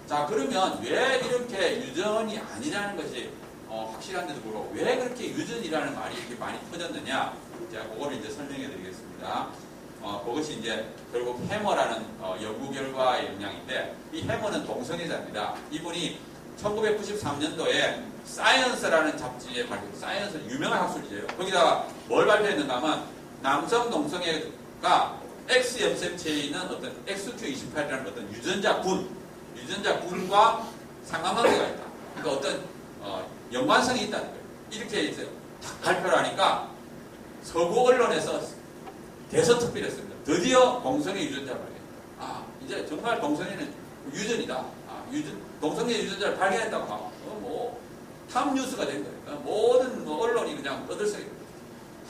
자, 그러면 왜 이렇게 유전이 아니라는 것이 확실한데도 불구하고 왜 그렇게 유전이라는 말이 이렇게 많이 퍼졌느냐? 제가 그거를 이제 설명해 드리겠습니다. 그것이 이제 결국 해머라는 연구 결과의 영향인데, 이 해머는 동성애자입니다. 이분이 1993년도에 사이언스라는 잡지에 사이언스 유명한 학술지예요. 거기다가 뭘 발표했는가 하면 남성 동성애가 X 염색체에 있는 어떤 XQ28이라는 어떤 유전자군과 상관관계가 있다. 그러니까 어떤 연관성이 있다는 거예요. 이렇게 이제 딱 발표를 하니까 서구 언론에서 대서특필했습니다. 드디어 동성애 유전자 발견. 이제 정말 동성애는 유전이다. 동성애 유전자를 발견했다고 하면 탑뉴스가 된 거예요. 모든 언론이 그냥 떠들썩이.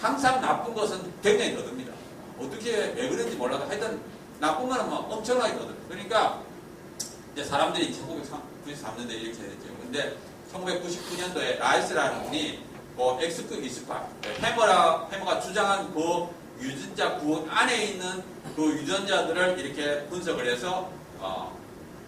항상 나쁜 것은 굉장히 떠듭니다. 어떻게 왜 그런지 몰라도 하여튼 나쁜 거는 엄청나게 떠들어요. 그러니까 이제 사람들이 1993년도에 이렇게 했죠. 근데 1999년도에 라이스라는 분이 XQ28 해머가 주장한 그 유전자 구원 안에 있는 그 유전자들을 이렇게 분석을 해서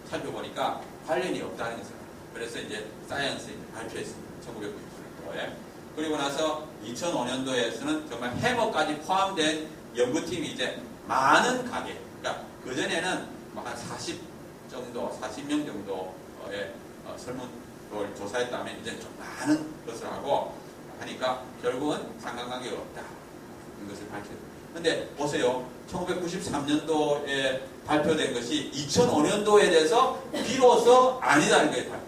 살펴보니까 관련이 없다는 것을. 그래서 이제 사이언스에 발표했습니다. 1999년도에. 그리고 나서 2005년도에서는 정말 해머까지 포함된 연구팀이 이제 많은 가게, 그러니까 그전에는 한 40명 정도의 설문을 조사했다면 이제 좀 많은 것을 하고 하니까 결국은 상관관계가 없다. 이것을 밝혔습니다. 근데 보세요. 1993년도에 발표된 것이 2005년도에 대해서 비로소 아니다는 거예요.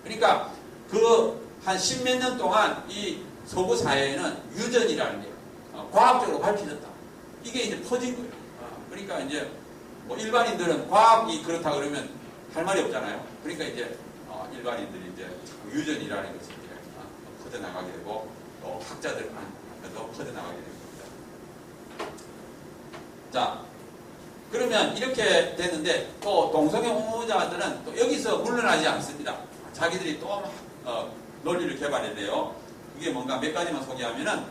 그러니까 그 한 십몇 년 동안 이 서구 사회에는 유전이라는 게 과학적으로 밝혀졌다. 이게 이제 퍼진 거예요. 그러니까 이제 일반인들은 과학이 그렇다 그러면 할 말이 없잖아요. 그러니까 이제 일반인들이 이제 유전이라는 것이 이제 퍼져나가게 되고 또 학자들한테도 퍼져나가게 됩니다. 자, 그러면 이렇게 됐는데 또 동성애 옹호자들은 또 여기서 물러나지 않습니다. 자기들이 또 논리를 개발해내요. 그게 뭔가 몇 가지만 소개하면은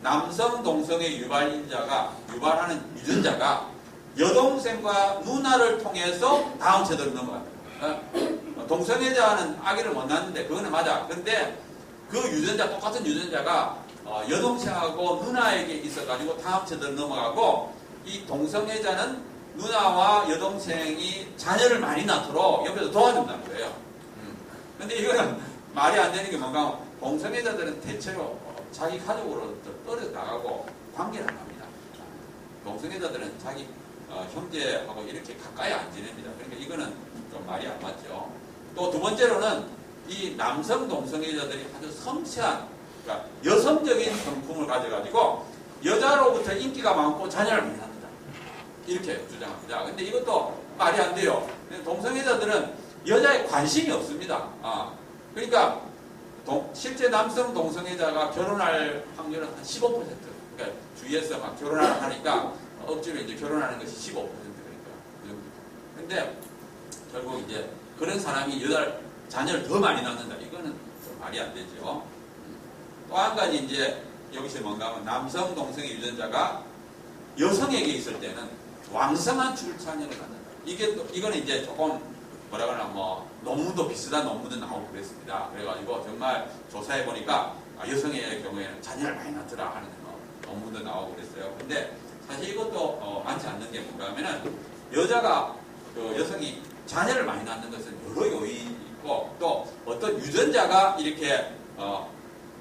남성 동성애 유발하는 유전자가 여동생과 누나를 통해서 다음 세대로 넘어갑니다. 동성애자는 아기를 못 낳는데 그거는 맞아. 근데 그 똑같은 유전자가 여동생하고 누나에게 있어가지고 다음 세대로 넘어가고, 이 동성애자는 누나와 여동생이 자녀를 많이 낳도록 옆에서 도와준다는 거예요. 근데 이거는 말이 안 되는 게 뭔가, 동성애자들은 대체로 자기 가족으로 떨어져 나가고 관계를 안 합니다. 동성애자들은 자기 형제하고 이렇게 가까이 안 지냅니다. 그러니까 이거는 좀 말이 안 맞죠. 또 두 번째로는 이 남성 동성애자들이 아주 섬세한, 그러니까 여성적인 성품을 가져가지고 여자로부터 인기가 많고 자녀를 많이 낳는다. 이렇게 주장합니다. 근데 이것도 말이 안 돼요. 동성애자들은 여자에 관심이 없습니다. 그러니까 실제 남성 동성애자가 결혼할 확률은 한 15%. 그러니까 주위에서 막 결혼하라 하니까 억지로 이제 결혼하는 것이 15%니까. 근데 결국 이제 그런 사람이 자녀를 더 많이 낳는다. 이거는 좀 말이 안 되죠. 또 한 가지 이제 여기서 뭔가 하면 남성 동성애 유전자가 여성에게 있을 때는 왕성한 출산율을 갖는다. 이거는 이제 조금 뭐라 그러나 논문도 비슷한 논문도 나오고 그랬습니다. 그래가지고 정말 조사해 보니까 여성의 경우에는 자녀를 많이 낳더라 하는 논문도 나오고 그랬어요. 근데 사실 이것도 많지 않는 게 뭔가 하면은 여성이 자녀를 많이 낳는 것은 여러 요인이 있고 또 어떤 유전자가 이렇게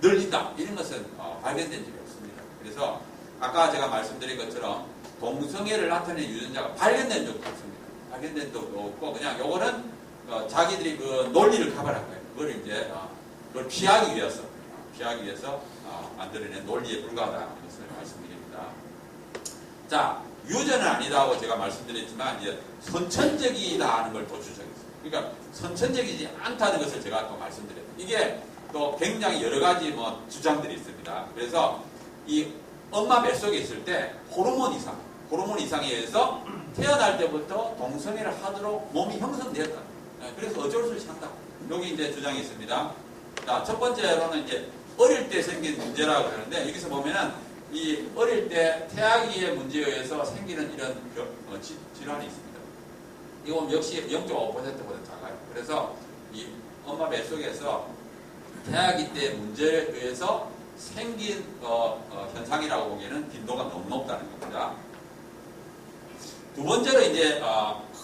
늘린다 이런 것은 발견된 적이 없습니다. 그래서 아까 제가 말씀드린 것처럼 동성애를 나타내는 유전자가 발견된 적도 없습니다. 발견된 적도 없고 그냥 요거는 자기들이 그 논리를 가발한 거예요. 그걸 이제 그걸 피하기 위해서 만들어낸 논리에 불과하다는 것을 말씀드립니다. 자, 유전은 아니다고 제가 말씀드렸지만 이제 선천적이다 하는 걸 또 주장했어요. 그러니까 선천적이지 않다는 것을 제가 또 말씀드렸어요. 이게 또 굉장히 여러 가지 주장들이 있습니다. 그래서 이 엄마 뱃속에 있을 때 호르몬 이상에 의해서 태어날 때부터 동성애를 하도록 몸이 형성되었다. 그래서 어쩔 수 없이 한다. 여기 이제 주장이 있습니다. 자, 첫 번째로는 이제 어릴 때 생긴 문제라고 하는데 여기서 보면은 이 어릴 때 태아기의 문제에 의해서 생기는 이런 질환이 있습니다. 이건 역시 0.5%보다 작아요. 그래서 이 엄마 뱃속에서 태아기 때 문제에 의해서 생긴 현상이라고 보기에는 빈도가 너무 높다는 겁니다. 두 번째로 이제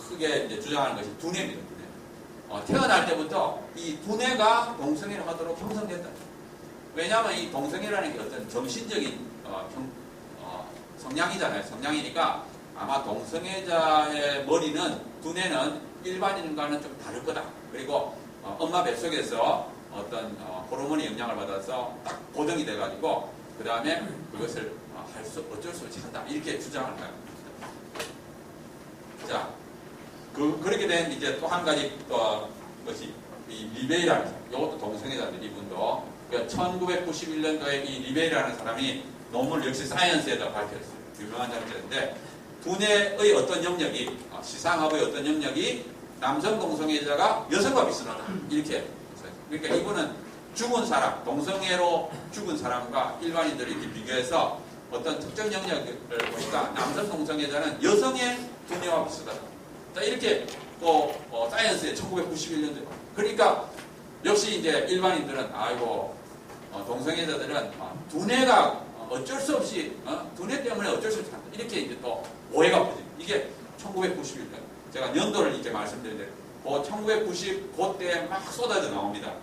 크게 이제 주장하는 것이 두뇌입니다. 두뇌. 태어날 때부터 이 두뇌가 동성애를 하도록 형성됐다. 왜냐하면 이 동성애라는 게 어떤 정신적인 성향이잖아요. 성향이니까 아마 동성애자의 머리는 두뇌는 일반인과는 좀 다를 거다. 그리고 엄마 뱃속에서 어떤 호르몬의 영향을 받아서 딱 고정이 돼가지고 그 다음에 그것을 어쩔 수 없이 한다. 이렇게 주장을 해요. 자, 그렇게 된 이제 또 한 가지 것이 이 리베이라는 사람. 이것도 동성애자들 이분도 1991년도에 이 리베이라는 사람이 논문 역시 사이언스에다 발표했어요. 유명한 자료인데 두뇌의 어떤 영역이 시상학의 어떤 영역이 남성 동성애자가 여성과 비슷하다. 이렇게. 그러니까 이분은 죽은 사람, 동성애로 죽은 사람과 일반인들을 이렇게 비교해서 어떤 특정 영역을 보니까 남성 동성애자는 여성의 두뇌와 비슷하다. 자, 이렇게 또 사이언스에 1991년도에. 그러니까 역시 이제 일반인들은 아이고 동성애자들은 두뇌가 어쩔 수 없이 두뇌 때문에 어쩔 수 없이 한다. 이렇게 이제 또 오해가 퍼집니다. 이게 1991년. 제가 연도를 이렇게 말씀드리는데 1990 그때 막 쏟아져 나옵니다.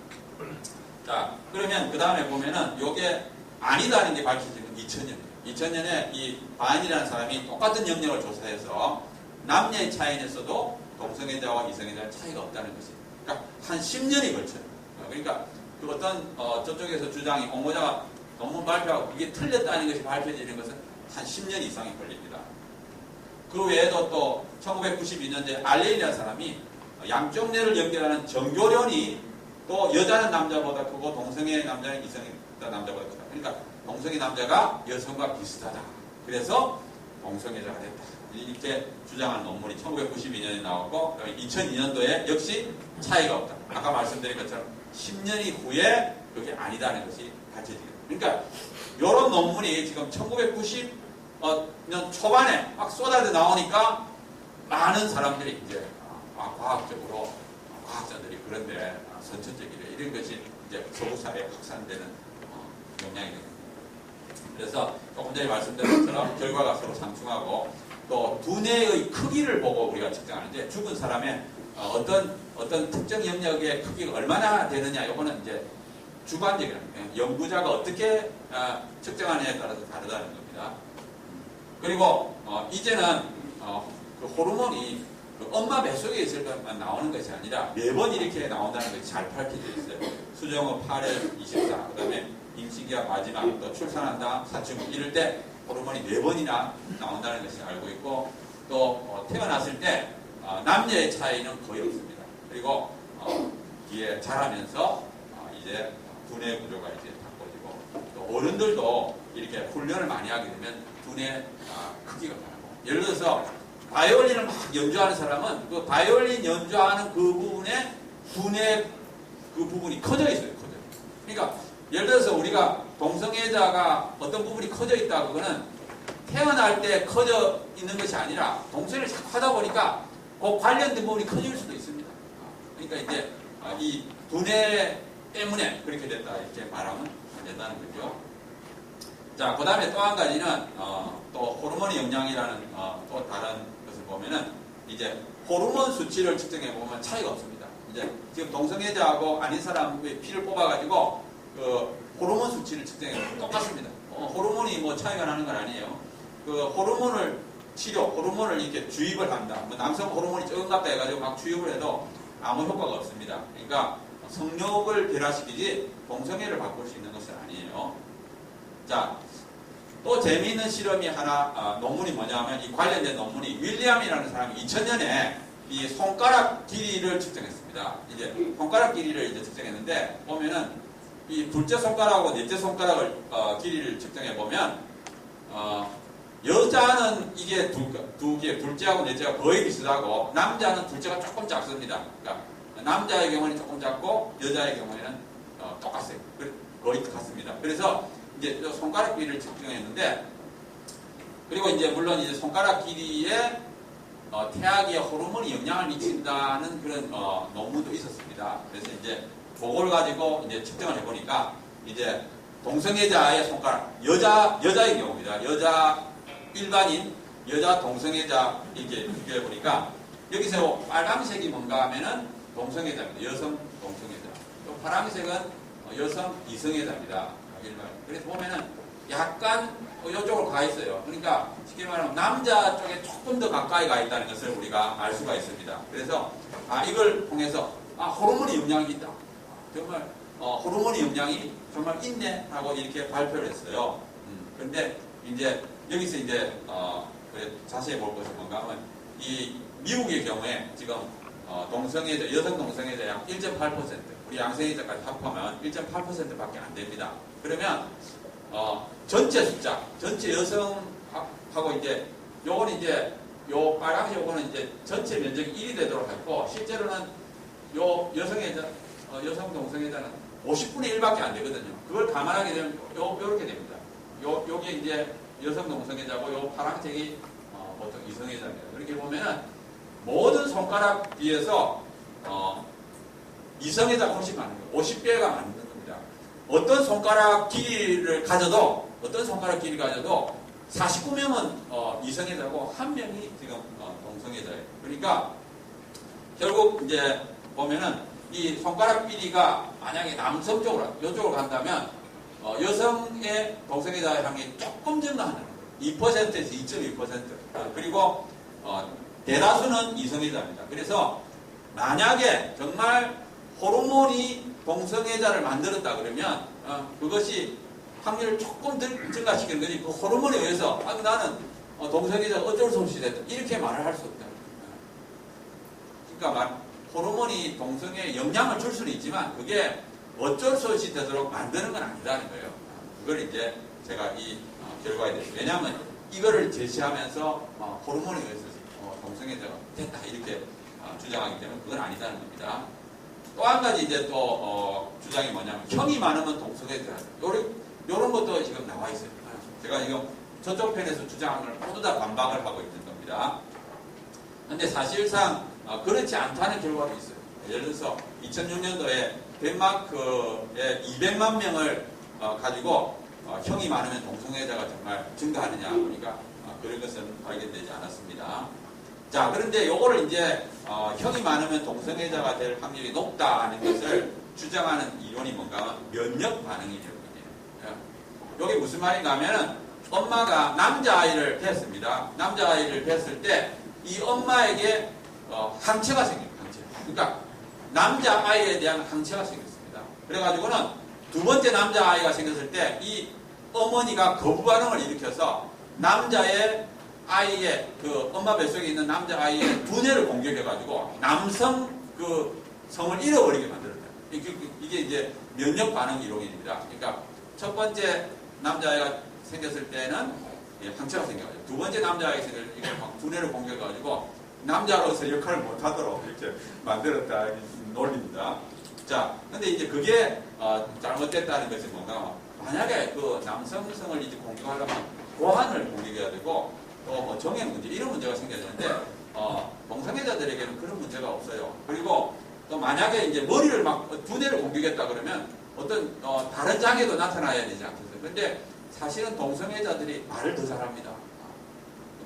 자, 그러면 그 다음에 보면은 이게 아니다는 게 밝혀지는 2000년이에요. 2000년에 이 바인이라는 사람이 똑같은 영역을 조사해서 남녀의 차이에서도 동성애자와 이성애자의 차이가 없다는 것이. 그러니까 한 10년이 걸쳐요. 그러니까 그 어떤 저쪽에서 주장이 공모자가 논문 발표하고 이게 틀렸다는 것이 밝혀지는 것은 한 10년 이상이 걸립니다. 그 외에도 또 1992년도에 알렌이라는 사람이 양쪽 뇌를 연결하는 정교련이 또 여자는 남자보다 크고 동성애 남자는 이성애 남자보다 크다. 그러니까 동성애 남자가 여성과 비슷하다. 그래서 동성애자가 됐다. 이렇게 주장한 논문이 1992년에 나왔고 2002년도에 역시 차이가 없다. 아까 말씀드린 것처럼 10년 이후에 그게 아니다는 것이 밝혀지겠다. 그러니까 이런 논문이 지금 1990년 초반에 막 쏟아져 나오니까 많은 사람들이 이제 과학적으로 과학자들이 그런데 선천적이래 이런 것이 이제 서구 사회에 확산되는 영향이 됩니다. 그래서 조금 전에 말씀드린 것처럼 결과가 서로 상충하고 또 두뇌의 크기를 보고 우리가 측정하는데 죽은 사람의 어떤 특정 영역의 크기가 얼마나 되느냐 이거는 이제 주관적인 연구자가 어떻게 측정하느냐에 따라서 다르다는 겁니다. 그리고 이제는 그 호르몬이 그 엄마 뱃속에 있을 것만 나오는 것이 아니라 매번 이렇게 나온다는 것이 잘 밝혀져 있어요. 수정후 8일 24, 그 다음에 임신기가 마지막, 또 출산한다, 사춘기 이럴 때 호르몬이 4번이나 나온다는 것을 알고 있고 또 태어났을 때 남녀의 차이는 거의 없습니다. 그리고 뒤에 자라면서 이제 두뇌 구조가 이제 바꿔지고 또 어른들도 이렇게 훈련을 많이 하게 되면 두뇌 크기가 다르고 예를 들어서 바이올린을 막 연주하는 사람은 그 바이올린 연주하는 그 부분에 두뇌 그 부분이 커져 있어요. 커져. 그러니까 예를 들어서 우리가 동성애자가 어떤 부분이 커져 있다 그거는 태어날 때 커져 있는 것이 아니라 동성애를 자꾸 하다 보니까 그 관련된 부분이 커질 수도 있습니다. 그러니까 이제 이 두뇌 때문에 그렇게 됐다 이렇게 말하면 안 된다는 거죠. 자, 그 다음에 또 한 가지는 또 호르몬의 영향이라는 또 다른 것을 보면은 이제 호르몬 수치를 측정해 보면 차이가 없습니다. 이제 지금 동성애자하고 아닌 사람의 피를 뽑아가지고 그 호르몬 수치를 측정해 보면 똑같습니다. 호르몬이 뭐 차이가 나는 건 아니에요. 그 호르몬을 호르몬을 이렇게 주입을 한다. 뭐 남성 호르몬이 적은 같다 해가지고 막 주입을 해도 아무 효과가 없습니다. 그러니까 성욕을 변화시키지 동성애를 바꿀 수 있는 것은 아니에요. 자, 또 재미있는 실험이 하나 논문이 뭐냐면 이 관련된 논문이 윌리엄이라는 사람이 2000년에 이 손가락 길이를 측정했습니다. 이제 손가락 길이를 이제 측정했는데 보면은 이 둘째 손가락하고 넷째 손가락을 길이를 측정해 보면 여자는 이게 두 개, 둘째하고 넷째가 거의 비슷하고 남자는 둘째가 조금 작습니다. 그러니까 남자의 경우는 조금 작고 여자의 경우에는 똑같아요. 거의 같습니다. 그래서 이제 손가락 길이를 측정했는데 그리고 이제 물론 이제 손가락 길이에 태아기에 호르몬이 영향을 미친다는 그런 논문도 있었습니다. 그래서 이제 그걸 가지고 이제 측정을 해보니까 이제 동성애자의 손가락, 여자의 경우입니다. 일반인 여자 동성애자 이렇게 비교해보니까 여기서 빨강색이 뭔가 하면은 동성애자입니다. 여성 동성애자. 또 파란색은 여성 이성애자입니다. 일반. 그래서 보면은 약간 이쪽으로 가 있어요. 그러니까 쉽게 말하면 남자 쪽에 조금 더 가까이 가 있다는 것을 우리가 알 수가 있습니다. 그래서 이걸 통해서 호르몬의 영향이 있다. 정말 호르몬의 영향이 정말 있네 하고 이렇게 발표를 했어요. 그런데 이제 여기서 이제 자세히 볼 것이 뭔가 하면 이 미국의 경우에 지금 동성애자, 여성 동성애자 약 1.8%, 우리 양성애자까지 합하면 1.8%밖에 안 됩니다. 그러면 전체 숫자, 전체 여성하고 이제 요거는 이제 요 빨간색 요거는 이제 전체 면적이 1이 되도록 했고 실제로는 요 여성 동성애자는 50분의 1밖에 안 되거든요. 그걸 감안하게 되면 요렇게 됩니다. 요게 이제 여성 동성애자고 요 파란색이 보통 이성애자입니다. 그렇게 보면은 모든 손가락 비해서 이성애자가 훨씬 많은 거예요. 50배가 많은 겁니다. 어떤 손가락 길이를 가져도 49명은 이성애자고 1명이 지금 동성애자예요. 그러니까 결국 이제 보면은 이 손가락 길이가 만약에 남성 쪽으로 이쪽으로 간다면 여성의 동성애자의 확률이 조금 증가하는 거예요. 2%에서 2.2%. 그리고 대다수는 이성애자입니다. 그래서 만약에 정말 호르몬이 동성애자를 만들었다 그러면 그것이 확률을 조금 더 증가시키는 거지 그 호르몬에 의해서 나는 동성애자가 어쩔 수 없이 됐다 이렇게 말을 할 수 없다. 그러니까 호르몬이 동성애에 영향을 줄 수는 있지만 그게 어쩔 수 없이 되도록 만드는 건 아니라는 거예요. 그걸 이제 제가 이 결과에 대해서 왜냐하면 이거를 제시하면서 호르몬에 의해서 동성애자가 됐다 이렇게 주장하기 때문에 그건 아니다는 겁니다. 또 한 가지 이제 또 주장이 뭐냐면 형이 많으면 동성애자 요런 것도 지금 나와 있어요. 제가 지금 저쪽 편에서 주장을 모두 다 반박을 하고 있는 겁니다. 근데 사실상 그렇지 않다는 결과도 있어요. 예를 들어서 2006년도에 덴마크에 200만 명을 가지고 형이 많으면 동성애자가 정말 증가하느냐 보니까 그런 것은 발견되지 않았습니다. 자, 그런데 요거를 이제 형이 많으면 동성애자가 될 확률이 높다 하는 것을 주장하는 이론이 뭔가 하면 면역 반응이라는 거예요. 요게 무슨 말인가 하면은 엄마가 남자아이를 낳습니다. 남자아이를 낳았을 때 이 엄마에게 항체가 생겨요. 항체. 그러니까 남자아이에 대한 항체가 생겼습니다. 그래가지고는 두 번째 남자아이가 생겼을 때 이 어머니가 거부 반응을 일으켜서 남자의 아이의 그 엄마 뱃속에 있는 남자아이의 두뇌를 공격해가지고 남성 그 성을 잃어버리게 만들었다. 이게 이제 면역 반응 이론입니다. 그러니까 첫 번째 남자아이가 생겼을 때는 항체가 생겨가지고 두 번째 남자아이가 생겼을 때 이걸 막 두뇌를 공격해가지고 남자로서 역할을 못하도록 이렇게 만들었다 논리입니다. 자, 근데 이제 그게 잘못됐다는 것이 뭔가 만약에 그 남성성을 이제 공격하려면 고환을 공격해야 되고 또 정액 문제 이런 문제가 생겨야 되는데 동성애자들에게는 그런 문제가 없어요. 그리고 또 만약에 이제 머리를 막 두뇌를 공격했다 그러면 어떤 다른 장애도 나타나야 되지 않겠어요. 근데 사실은 동성애자들이 말을 더 잘합니다.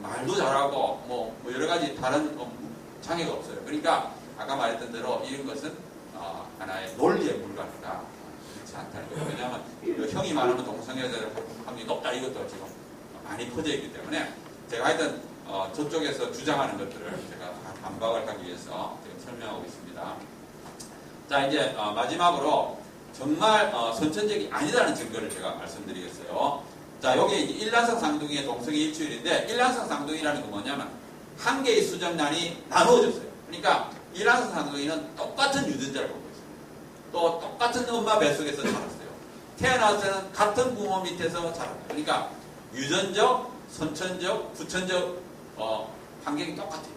말도 잘하고 뭐 여러 가지 다른 장애가 없어요. 그러니까 아까 말했던 대로 이런 것은 하나의 논리에 불과하다. 그렇지 않다는 거예요. 왜냐하면 형이 많으면 동성애자들 확률이 높다 이것도 지금 많이 퍼져 있기 때문에 제가 하여튼 저쪽에서 주장하는 것들을 제가 반박을 하기 위해서 지금 설명하고 있습니다. 자, 이제 마지막으로 정말 선천적이 아니라는 증거를 제가 말씀드리겠어요. 자, 여기 일란성 쌍둥이의 동성애 일치율인데 일란성 쌍둥이라는 건 뭐냐면 한 개의 수정란이 나누어졌어요. 그러니까 일란성 쌍둥이는 똑같은 유전자를 갖고 있어요. 또 똑같은 엄마 뱃속에서 자랐어요. 태어났을 때는 같은 부모 밑에서 자랐어요. 그러니까 유전적, 선천적, 후천적 환경이 똑같아요.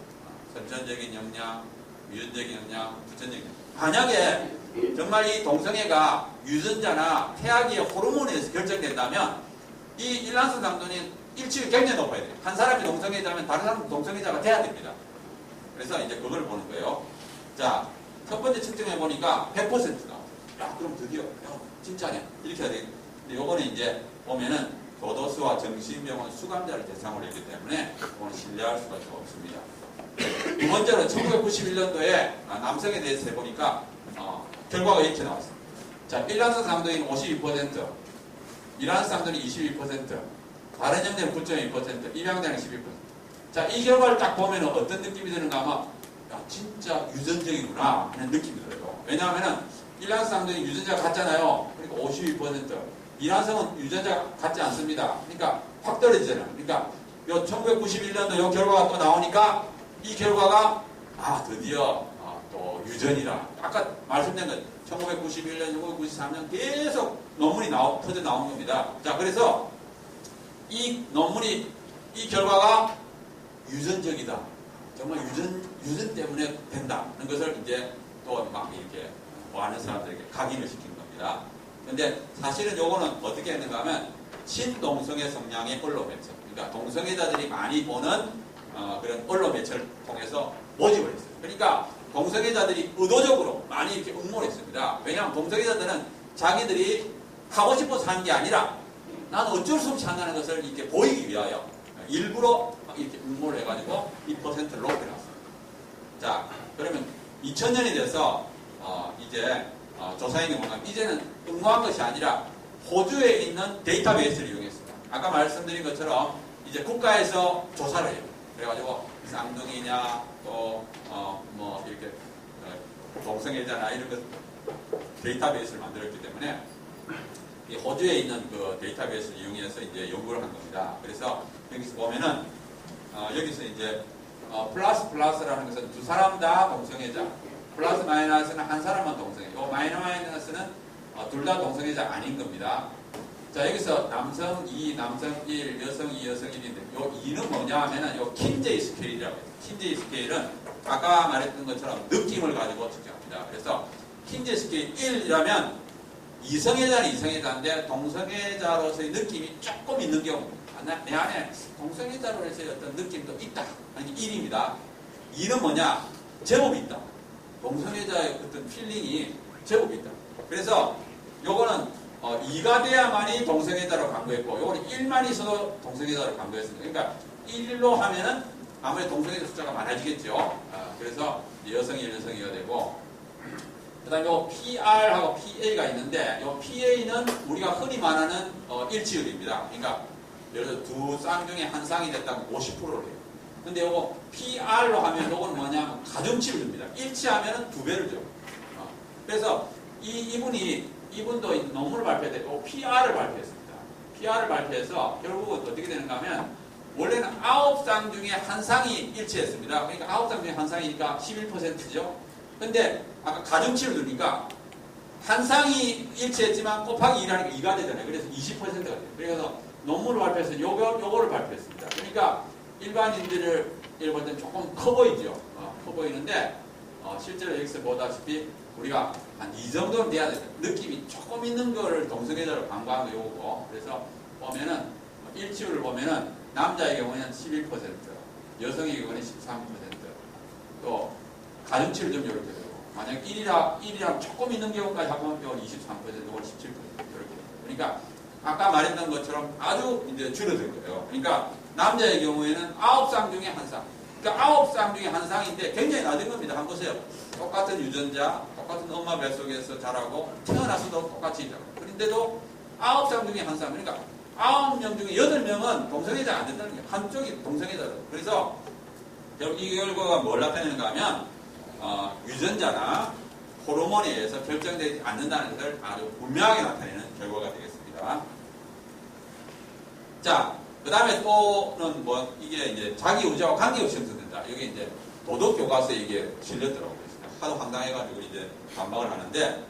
선천적인 영향, 유전적인 영향, 후천적인 영향. 만약에 정말 이 동성애가 유전자나 태아기의 호르몬에 의해서 결정된다면 이 일란성 쌍둥이는 일치율이 굉장히 높아야 돼요. 한 사람이 동성애자면 다른 사람도 동성애자가 돼야 됩니다. 그래서 이제 그걸 보는 거예요. 자, 첫 번째 측정해 보니까 100%다. 야, 그럼 드디어, 야, 진짜냐? 이렇게 해야 되겠다. 근데 요거는 이제 보면은 교도소와 정신병원 수감자를 대상으로 했기 때문에 그거는 신뢰할 수가 없습니다. 두 번째로 1991년도에 남성에 대해서 해보니까 결과가 이렇게 나왔습니다. 자, 일란성 상도인 52%, 이란성 상도인 22%, 다른 형태는 9.2%, 입양자는 12%. 자, 이 결과를 딱 보면 어떤 느낌이 드는가 하면, 야, 진짜 유전적이구나 하는 느낌이 들어요. 왜냐하면 일란성 상도인 유전자가 같잖아요. 그러니까 52%. 이란성은 유전자가 같지 않습니다. 그러니까 확 떨어지잖아요. 그러니까 요 1991년도 요 결과가 또 나오니까 이 결과가 드디어 또 유전이다. 아까 말씀드린 것 1991년, 1993년 계속 논문이 터져 나온 겁니다. 자, 그래서 이 논문이 이 결과가 유전적이다. 정말 유전 때문에 된다는 것을 이제 또 막 이렇게 많은 사람들에게 각인을 시킨 겁니다. 근데 사실은 요거는 어떻게 했는가 하면 친동성애 성향의 언론 매체, 그러니까 동성애자들이 많이 보는 그런 언론 매체를 통해서 모집을 했어요. 그러니까 동성애자들이 의도적으로 많이 이렇게 응모를 했습니다. 왜냐하면 동성애자들은 자기들이 하고 싶어서 하는 게 아니라 나는 어쩔 수 없이 한다는 것을 이렇게 보이기 위하여 일부러 이렇게 응모를 해가지고 이 퍼센트를 높여놨습니다. 자, 그러면 2000년이 돼서 이제 조사인 경우는 이제는 응모한 것이 아니라 호주에 있는 데이터베이스를 이용했습니다. 아까 말씀드린 것처럼 이제 국가에서 조사를 해요. 그래가지고 쌍둥이냐 또 뭐 이렇게 동성애자나 이런 것 데이터베이스를 만들었기 때문에 이 호주에 있는 그 데이터베이스를 이용해서 이제 연구를 한 겁니다. 그래서 여기서 보면은 여기서 이제 플러스라는 것은 두 사람 다 동성애자, 플러스 마이너스는 한 사람만 동성애자, 요 마이너스는 둘 다 동성애자 아닌 겁니다. 자, 여기서 남성 2, 남성 1, 여성 2, 여성 1인데 요 2는 뭐냐 하면은 요 킨제이 스케일이라고 해요. 킨제이 스케일은 아까 말했던 것처럼 느낌을 가지고 측정합니다. 그래서 킨제이 스케일 1이라면 이성애자는 이성애자인데 동성애자로서의 느낌이 조금 있는 경우, 내 안에 동성애자로서의 어떤 느낌도 있다. 아니 1입니다. 2는 뭐냐? 제법 있다. 동성애자의 어떤 필링이 제법 있다. 그래서 요거는 2가 돼야만이 동성애자로 간주했고 요거는 1만 있어도 동성애자로 간주했습니다. 그러니까 1로 하면은 아무래도 동성애자 숫자가 많아지겠죠. 그래서 여성이 1, 여성이 2가 되고 그 다음에 요 PR하고 PA가 있는데 요 PA는 우리가 흔히 말하는 일치율입니다. 그러니까 예를 들어 두 쌍 중에 한 쌍이 됐다면 50%를 해요. 근데 요거 PR로 하면 요건 뭐냐면 가중치율입니다. 일치하면은 2배를 줘요. 그래서 이분도 논문을 발표했고 PR을 발표했습니다. PR을 발표해서 결국은 어떻게 되는가 하면 원래는 9쌍 중에 한 쌍이 일치했습니다. 그러니까 9쌍 중에 한 쌍이니까 11%죠. 근데 아까 가중치를 두니까 한 쌍이 일치했지만 곱하기 1하니까 2가 되잖아요. 그래서 20%가 돼요. 그래서 논문을 발표해서 요거를 발표했습니다. 그러니까 일반인들을 볼 때는 조금 커 보이죠. 커 보이는데 실제로 여기서 보다시피 우리가 한 이 정도는 돼야 돼요. 느낌이 조금 있는 거를 동성애자로 간과한 요거고. 그래서 보면은 일치율을 보면은 남자의 경우에는 11%, 여성의 경우에는 13%, 또 가중치를 좀 이렇게 되고 만약 1이랑 조금 있는 경우까지 하면 23%, 혹은 17% 이렇게. 그러니까 아까 말했던 것처럼 아주 이제 줄어든 거예요. 그러니까 남자의 경우에는 9쌍 중에 한 쌍. 그러니까 9쌍 중에 한 쌍인데 굉장히 낮은 겁니다. 한번 보세요. 똑같은 유전자, 똑같은 엄마 뱃속에서 자라고 태어나서도 똑같이 자라고. 그런데도 9쌍 중에 한 쌍. 그러니까 9명 중에 8명은 동성애자가 안 된다는 거예요. 한쪽이 동성애자다. 그래서 이 결과가 뭘 나타내는가 하면 유전자나 호르몬에 의해서 결정되지 않는다는 것을 아주 분명하게 나타내는 결과가 되겠습니다. 자, 그 다음에 또는 이게 이제 자기 의지와 관계없이 형성된다. 이게 이제 도덕 교과서에 이게 실렸더라고요. 하도 황당해가지고 이제 반박을 하는데,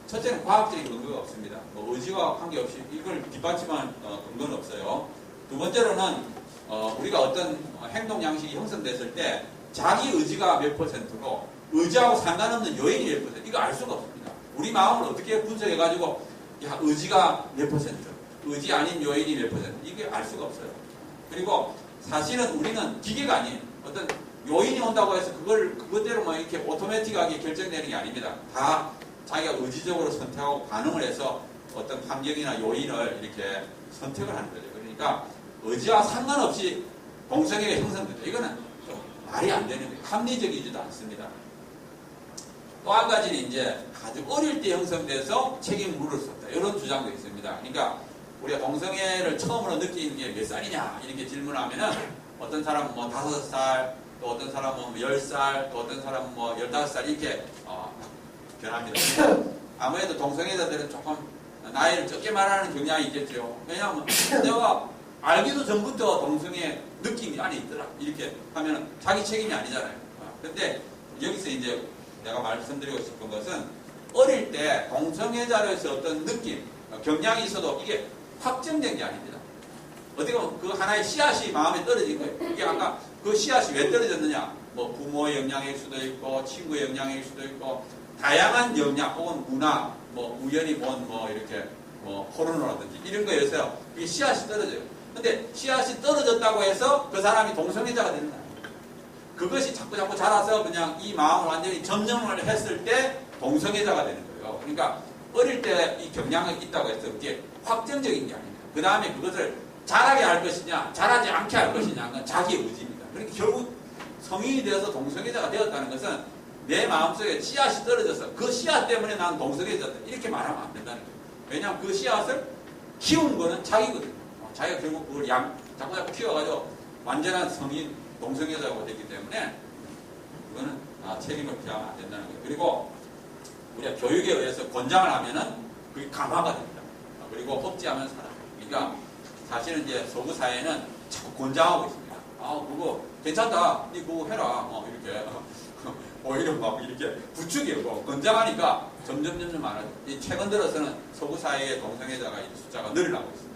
첫째는 과학적인 근거가 없습니다. 의지와 관계없이 이걸 뒷받침할 근거는 없어요. 두 번째로는 우리가 어떤 행동 양식이 형성됐을 때 자기 의지가 몇 %로 의지하고 상관없는 요인이 몇 %, 이거 알 수가 없습니다. 우리 마음을 어떻게 분석해가지고 의지가 몇 %, 의지 아닌 요인이 몇 %, 이게 알 수가 없어요. 그리고 사실은 우리는 기계가 아니에요. 어떤 요인이 온다고 해서 그것대로 뭐 이렇게 오토매틱하게 결정되는 게 아닙니다. 다 자기가 의지적으로 선택하고 반응을 해서 어떤 환경이나 요인을 이렇게 선택을 하는 거죠. 그러니까 의지와 상관없이 동성애가 형성되죠. 이거는 좀 말이 안 되는 거예요. 합리적이지도 않습니다. 또 한 가지는 이제 아주 어릴 때 형성돼서 책임을 물을 수 없다. 이런 주장도 있습니다. 그러니까 우리가 동성애를 처음으로 느끼는 게 몇 살이냐 이렇게 질문하면은 어떤 사람은 뭐 5살, 또 어떤 사람은 뭐 10살, 또 어떤 사람은 뭐 15살 이렇게 변합니다. 아무래도 동성애자들은 조금 나이를 적게 말하는 경향이 있겠죠. 왜냐하면 내가 알기도 전부터 동성애 느낌이 안에 있더라. 이렇게 하면 자기 책임이 아니잖아요. 근데 여기서 이제 내가 말씀드리고 싶은 것은 어릴 때 동성애자로서 어떤 느낌, 경향이 있어도 이게 확정된 게 아닙니다. 어떻게 보면 그 하나의 씨앗이 마음에 떨어진 거예요. 이게 아까 그 씨앗이 왜 떨어졌느냐? 뭐 부모의 영향일 수도 있고 친구의 영향일 수도 있고 다양한 영향 혹은 문화, 뭐 우연히 본 뭐 이렇게 뭐 포르노라든지 이런 거에서 이 씨앗이 떨어져요. 근데 씨앗이 떨어졌다고 해서 그 사람이 동성애자가 되는 거예요. 그것이 자꾸 자라서 그냥 이 마음을 완전히 점령을 했을 때 동성애자가 되는 거예요. 그러니까 어릴 때 이 경향이 있다고 해서 그게 확정적인 게 아닙니다. 그 다음에 그것을 잘하게 할 것이냐, 잘하지 않게 할 것이냐는 자기의 의지입니다. 그러니까 결국 성인이 되어서 동성애자가 되었다는 것은 내 마음속에 씨앗이 떨어져서 그 씨앗 때문에 난 동성애자다. 이렇게 말하면 안 된다는 거예요. 왜냐하면 그 씨앗을 키운 거는 자기거든요. 자기가 결국 그걸 자꾸 키워가지고 완전한 성인, 동성애자가 됐기 때문에 그거는 책임을 피하면 안 된다는 거예요. 그리고 우리가 교육에 의해서 권장을 하면은 그게 강화가 됩니다. 그리고 억제하면 살아요. 그러니까 사실은 이제 서구 사회는 자꾸 권장하고 있습니다. 그거 괜찮다. 니 그거 해라. 이렇게. 오히려 막 이렇게 부추기고 권장하니까 점점 많아져. 최근 들어서는 서구 사회의 동성애자가 숫자가 늘어나고 있습니다.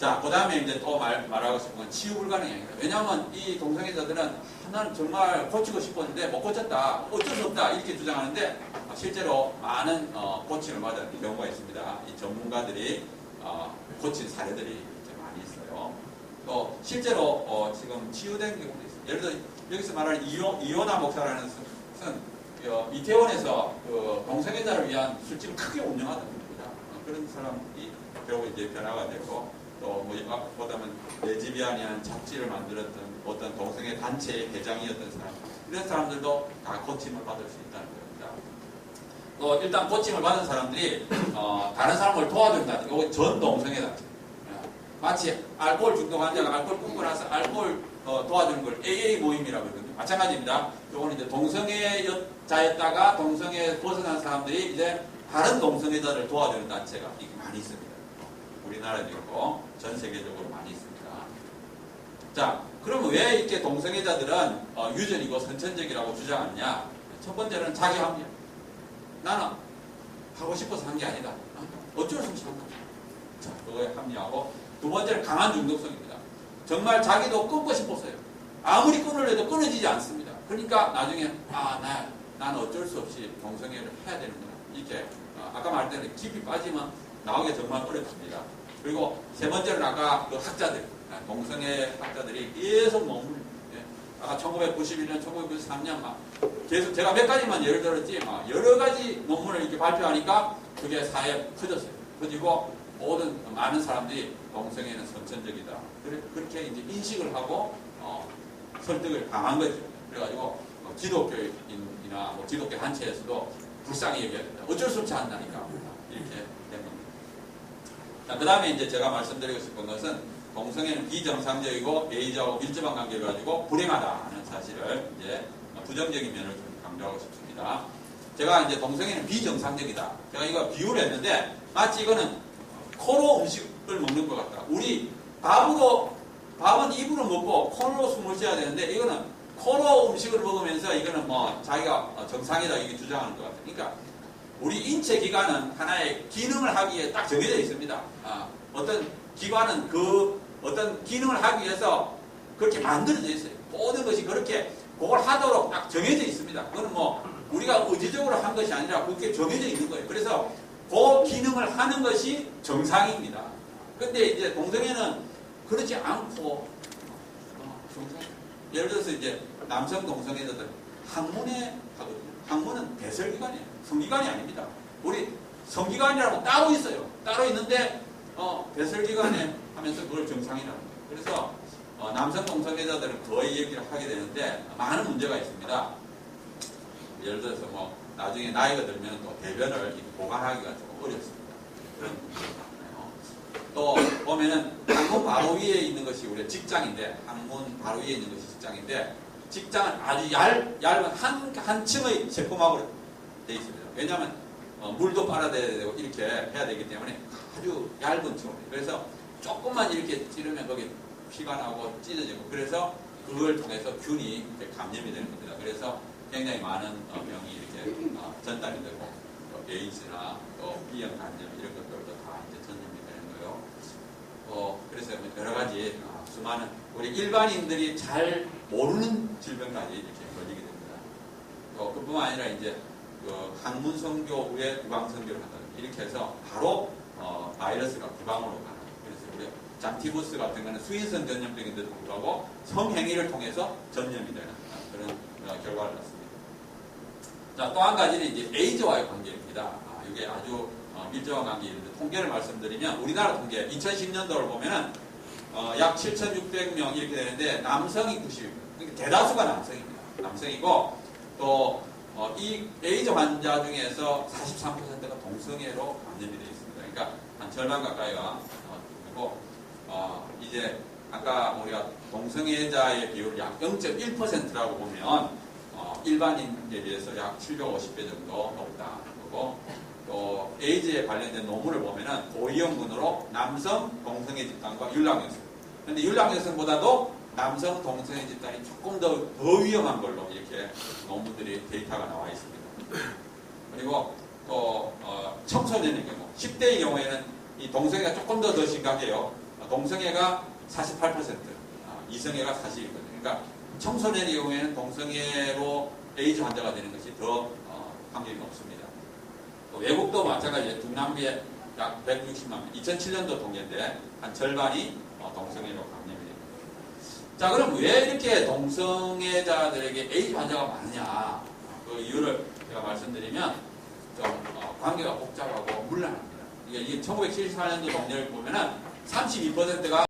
자, 그 다음에 이제 또 말하고 싶은 건 치유 불가능입니다. 왜냐하면 이 동성애자들은 나는 정말 고치고 싶었는데 못 고쳤다. 어쩔 수 없다. 이렇게 주장하는데 실제로 많은 고침을 받은 경우가 있습니다. 이 전문가들이 고친 사례들이 많이 있어요. 또 실제로 지금 치유된 경우도 있어요. 예를 들어 여기서 말하는 이호나 목사라는 것은 이태원에서 그 동성애자를 위한 술집을 크게 운영하던 겁니다. 그런 사람이 결국 이제 변화가 되고 또 뭐 보다면 레즈비안이라는 잡지를 만들었던 어떤 동성애 단체의 회장이었던 사람 이런 사람들도 다 고침을 받을 수 있다는 겁니다. 또 일단 고침을 받은 사람들이 다른 사람을 도와준다는 이거 전 동성애 단체. 마치 알코올 중독 환자가 알코올 끊고 나서 알코올 도와주는 걸 AA 모임이라고 그러거든요. 마찬가지입니다. 이거는 이제 동성애자였다가 동성애 벗어난 사람들이 이제 다른 동성애자를 도와주는 단체가 많이 있습니다. 우리나라도 있고 전 세계적으로 많이 있습니다. 자, 그러면 왜 이렇게 동성애자들은 유전이고 선천적이라고 주장하느냐? 첫 번째는 자기 합리화. 나는 하고 싶어서 한 게 아니다. 어쩔 수 없이 한 거죠. 자, 그거에 합리화하고 두 번째는 강한 중독성입니다. 정말 자기도 끊고 싶었어요. 아무리 끊으려도 끊어지지 않습니다. 그러니까 나중에 나는 어쩔 수 없이 동성애를 해야 되는구나. 이렇게 아까 말했던 깊이 빠지면 나오기 정말 어렵습니다. 그리고 세 번째는 아까 그 학자들, 동성애 학자들이 계속 아까 1991년, 1993년 막 계속 제가 몇 가지만 예를 들었지 여러 가지 논문을 이렇게 발표하니까 그게 사회에 퍼졌어요. 퍼지고 모든 많은 사람들이 동성애는 선천적이다. 그렇게 이제 인식을 하고 설득을 당한 거죠. 그래가지고 기독교인이나 뭐 기독교 단체에서도 불쌍히 여겨야 된다. 어쩔 수 없이 한다니까 이렇게 된 겁니다. 자, 그 다음에 이제 제가 말씀드리고 싶은 것은 동성애는 비정상적이고 예의자하고 밀접한 관계를 가지고 불행하다는 사실을 이제 부정적인 면을 좀 강조하고 싶습니다. 제가 이제 동성애는 비정상적이다. 제가 이거 비유를 했는데 마치 이거는 코로 음식을 먹는 것 같다. 우리 밥은 입으로 먹고 코로 숨을 쉬어야 되는데 이거는 코로 음식을 먹으면서 이거는 뭐 자기가 정상이다 이게 주장하는 것 같아요. 그러니까 우리 인체 기관은 하나의 기능을 하기에 딱 정해져 있습니다. 어떤 기관은 그 어떤 기능을 하기 위해서 그렇게 만들어져 있어요. 모든 것이 그렇게 그걸 하도록 딱 정해져 있습니다. 그건 뭐 우리가 의지적으로 한 것이 아니라 그렇게 정해져 있는 거예요. 그래서 그 기능을 하는 것이 정상입니다. 근데 이제 동성애는 그렇지 않고 예를 들어서 이제 남성 동성애자들 항문에 하거든요. 항문은 배설기관이에요. 성기관이 아닙니다. 우리 성기관이라고 따로 있어요. 따로 있는데 배설기관에 하면서 그걸 정상이라는 거예요. 그래서 남성 동성애자들은 거의 얘기를 하게 되는데 많은 문제가 있습니다. 예를 들어서 뭐 나중에 나이가 들면 또 대변을 보관하기가 조금 어렵습니다. 그런 문제가 많아요. 또 보면은 항문 바로 위에 있는 것이 우리 직장인데, 항문 바로 위에 있는 것이 직장인데, 직장은 아주 얇은 한 층의 세포막으로 되어 있습니다. 왜냐하면 물도 빨아들여야 되고 이렇게 해야 되기 때문에 아주 얇은 층으로. 그래서 조금만 이렇게 찌르면 거기 피가 나고 찢어지고, 그래서 그걸 통해서 균이 감염이 되는 겁니다. 그래서 굉장히 많은 병이 이렇게 전달이 되고, 또 에이즈나 또 B형 간염 이런 것들도 다 이제 전염이 되는 거예요. 그래서 여러 가지 수많은 우리 일반인들이 잘 모르는 질병까지 이렇게 걸리게 됩니다. 또 그뿐만 아니라 이제 그 항문 성교 후에 구강 성교를 한다. 이렇게 해서 바로 바이러스가 구강으로 가는. 그래서 우리 장티부스 같은 거는 수인성 전염병인데도 불구하고 성행위를 통해서 전염이 되는 그런 결과를 낳습니다. 자, 또 한 가지는 이제 에이즈와의 관계입니다. 이게 아주 밀접한 관계인데, 통계를 말씀드리면 우리나라 통계 2010년도를 보면은 약 7,600명 이렇게 되는데 남성이 90%, 그러니까 대다수가 남성입니다. 남성이고, 또 이 에이즈 환자 중에서 43%가 동성애로 감염이 되어 있습니다. 그러니까 한 절반 가까이가 그리고 이제 아까 우리가 동성애자의 비율을 약 0.1%라고 보면 일반인에 비해서 약 750배 정도 높다. 그리고 또 에이즈에 관련된 논문을 보면은 고위험군으로 남성 동성애 집단과 율락여성. 그런데 율락여성보다도 남성 동성애 집단이 조금 더 위험한 걸로 이렇게 논문들이 데이터가 나와 있습니다. 그리고 또 청소년의 경우, 10대의 경우에는 이 동성애가 조금 더 심각해요. 동성애가 48%, 이성애가 42%. 그러니까 청소년의 경우에는 동성애로 에이즈 환자가 되는 것이 더 확률이 높습니다. 또 외국도 마찬가지예요. 중남미에 약 160만 명, 2007년도 통계인데 한 절반이 동성애로 감염이 됩니다. 자, 그럼 왜 이렇게 동성애자들에게 에이즈 환자가 많으냐? 그 이유를 제가 말씀드리면 좀 관계가 복잡하고 문란합니다. 이게 1974년도 통계를 보면은 32%가